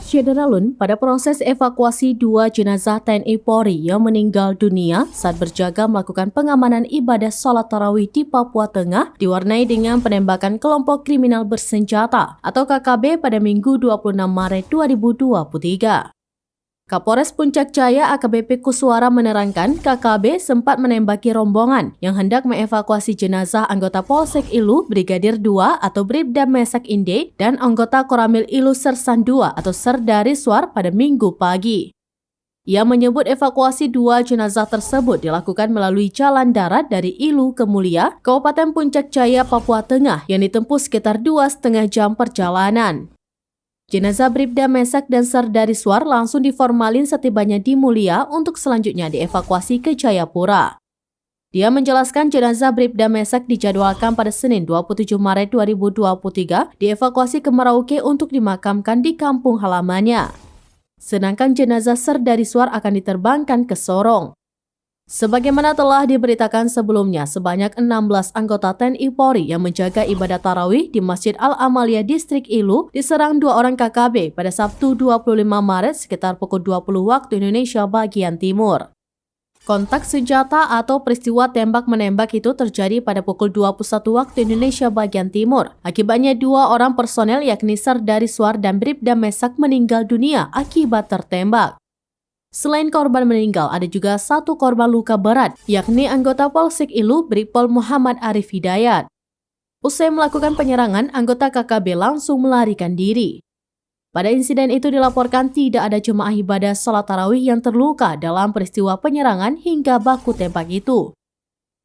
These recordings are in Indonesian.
Syederalun pada proses evakuasi dua jenazah TNI Polri yang meninggal dunia saat berjaga melakukan pengamanan ibadah sholat tarawih di Papua Tengah diwarnai dengan penembakan kelompok kriminal bersenjata atau KKB pada Minggu 26 Maret 2023. Kapolres Puncak Jaya AKBP Kuswara menerangkan KKB sempat menembaki rombongan yang hendak mengevakuasi jenazah anggota Polsek Ilu Brigadir 2 atau Bribda Mesak Inde dan anggota Koramil Ilu Sersan 2 atau Serdari Swar pada Minggu pagi. Ia menyebut evakuasi dua jenazah tersebut dilakukan melalui jalan darat dari Ilu ke Mulia, Kabupaten Puncak Jaya, Papua Tengah yang ditempuh sekitar 2,5 jam perjalanan. Jenazah Bribda Mesak dan Serdari Swar langsung diformalin setibanya di Mulia untuk selanjutnya dievakuasi ke Jayapura. Dia menjelaskan jenazah Bribda Mesak dijadwalkan pada Senin 27 Maret 2023 dievakuasi ke Merauke untuk dimakamkan di kampung halamannya. Sedangkan jenazah Serdari Swar akan diterbangkan ke Sorong. Sebagaimana telah diberitakan sebelumnya, sebanyak 16 anggota TNI Polri yang menjaga ibadah tarawih di Masjid Al-Amaliyah Distrik Ilu diserang dua orang KKB pada Sabtu 25 Maret sekitar pukul 20 waktu Indonesia bagian Timur. Kontak senjata atau peristiwa tembak-menembak itu terjadi pada pukul 21 waktu Indonesia bagian Timur. Akibatnya dua orang personel yakni Serdari Swar dan Bribda Mesak meninggal dunia akibat tertembak. Selain korban meninggal, ada juga satu korban luka berat, yakni anggota Polsek Ilu Brigpol Muhammad Arif Hidayat. Usai melakukan penyerangan, anggota KKB langsung melarikan diri. Pada insiden itu dilaporkan tidak ada jemaah ibadah sholat tarawih yang terluka dalam peristiwa penyerangan hingga baku tembak itu.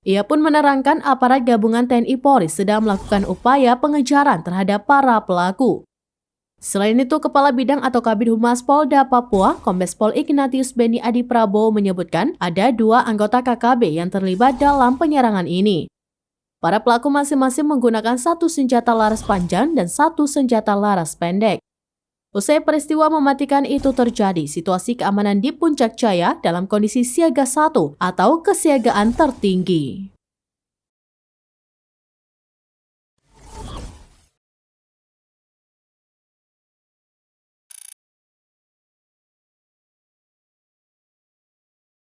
Ia pun menerangkan aparat gabungan TNI Polri sedang melakukan upaya pengejaran terhadap para pelaku. Selain itu, Kepala Bidang atau Kabid Humas Polda Papua, Kombes Pol Ignatius Beni Adi Prabowo menyebutkan ada dua anggota KKB yang terlibat dalam penyerangan ini. Para pelaku masing-masing menggunakan satu senjata laras panjang dan satu senjata laras pendek. Usai peristiwa mematikan itu terjadi, situasi keamanan di Puncak Jaya dalam kondisi siaga 1 atau kesiagaan tertinggi.